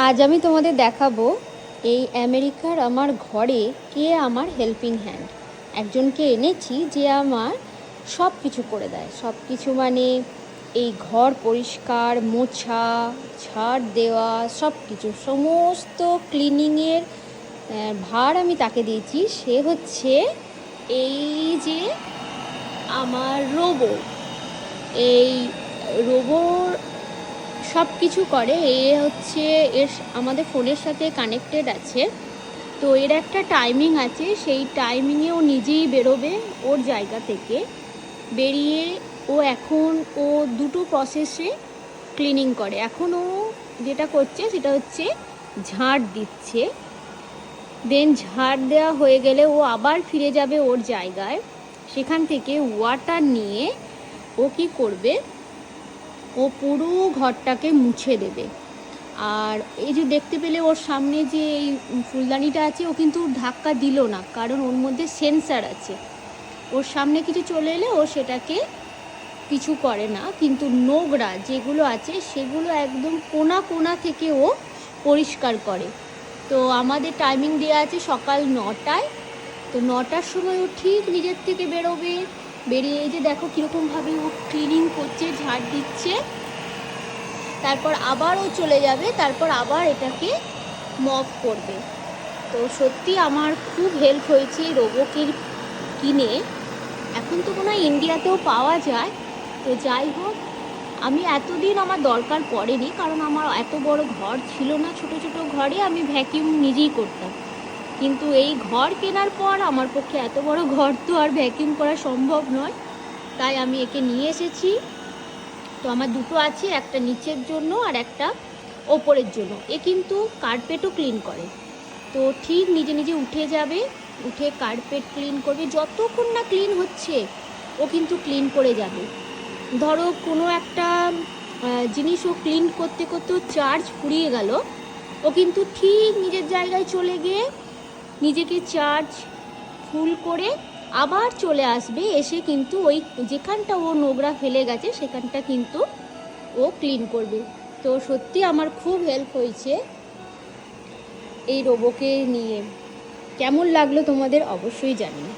আজ আমি তোমাদের দেখাবো এই আমেরিকার আমার ঘরে কে আমার হেল্পিং হ্যান্ড। একজনকে এনেছি যে আমার সব কিছু করে দেয়। সব কিছু মানে এই ঘর পরিষ্কার, মোছা, ঝাড় দেওয়া, সব কিছু সমস্ত ক্লিনিংয়ের ভার আমি তাকে দিয়েছি। সে হচ্ছে এই যে আমার রোবো। এই রোবোর সব কিছু করে। হচ্ছে আমাদের ফোনের সাথে কানেক্টেড আছে। তো এর একটা টাইমিং আছে, সেই টাইমিংয়ে ও নিজেই বেরোবে ওর জায়গা থেকে। বেরিয়ে এখন দুটো প্রসেসে ক্লিনিং করে। এখন ও যেটা করছে সেটা হচ্ছে ঝাড় দিচ্ছে। দেন ঝাড় দেওয়া হয়ে গেলে ও আবার ফিরে যাবে ওর জায়গায়। সেখান থেকে ওয়াটার নিয়ে ও কী করবে, ও পুরো ঘরটাকে মুছে দেবে। আর এই যে দেখতে পেলে ওর সামনে যে এই ফুলদানিটা আছে, ও কিন্তু ধাক্কা দিল না, কারণ ওর মধ্যে সেন্সার আছে। ওর সামনে কিছু চলে এলে ও সেটাকে কিছু করে না, কিন্তু নোংরা যেগুলো আছে সেগুলো একদম কোনা কোনা থেকে ও পরিষ্কার করে। তো আমাদের টাইমিং দেওয়া আছে সকাল 9টায়। তো 9টার সময় ও ঠিক নিজের থেকে বেরোবে। বেরিয়ে এই যে দেখো কীরকমভাবে ও ক্লিনিং করছে, ঝাড় দিচ্ছে। তারপর আবার ও চলে যাবে, তারপর আবার এটাকে মপ করবে। তো সত্যি আমার খুব হেল্প হয়েছে এই রোবোকে কিনে। এখন তো মনে হয় ইন্ডিয়াতেও পাওয়া যায়। তো যাই হোক, আমি এতদিন আমার দরকার পড়েনি, কারণ আমার এত বড় ঘর ছিল না। ছোট ছোট ঘরে আমি ভ্যাকিউম নিজেই করতাম, কিন্তু এই ঘর কেনার পর আমার পক্ষে এত বড় ঘর তো আর ভ্যাকিউম করা সম্ভব নয়। তাই আমি একে নিয়ে এসেছি। তো আমার দুটো আছে, একটা নিচের জন্য আর একটা ওপরের জন্য। এ কিন্তু কার্পেটও ক্লিন করে। তো ঠিক নিজে নিজে উঠে যাবে, উঠে কার্পেট ক্লিন করবে। যতক্ষণ না ক্লিন হচ্ছে ও কিন্তু ক্লিন করে যাবে। ধরো কোনো একটা জিনিস ও ক্লিন করতে করতে চার্জ ফুরিয়ে গেল, ও কিন্তু ঠিক নিজের জায়গায় চলে গিয়ে নিজেকে চার্জ ফুল করে আবার চলে আসবে। এসে কিন্তু ওই যেখানটা ও নোংরা ফেলে গেছে সেখানটা কিন্তু ও ক্লিন করবে। তো সত্যি আমার খুব হেল্প হয়েছে এই রোবোকে নিয়ে। কেমন লাগলো তোমাদের অবশ্যই জানিও।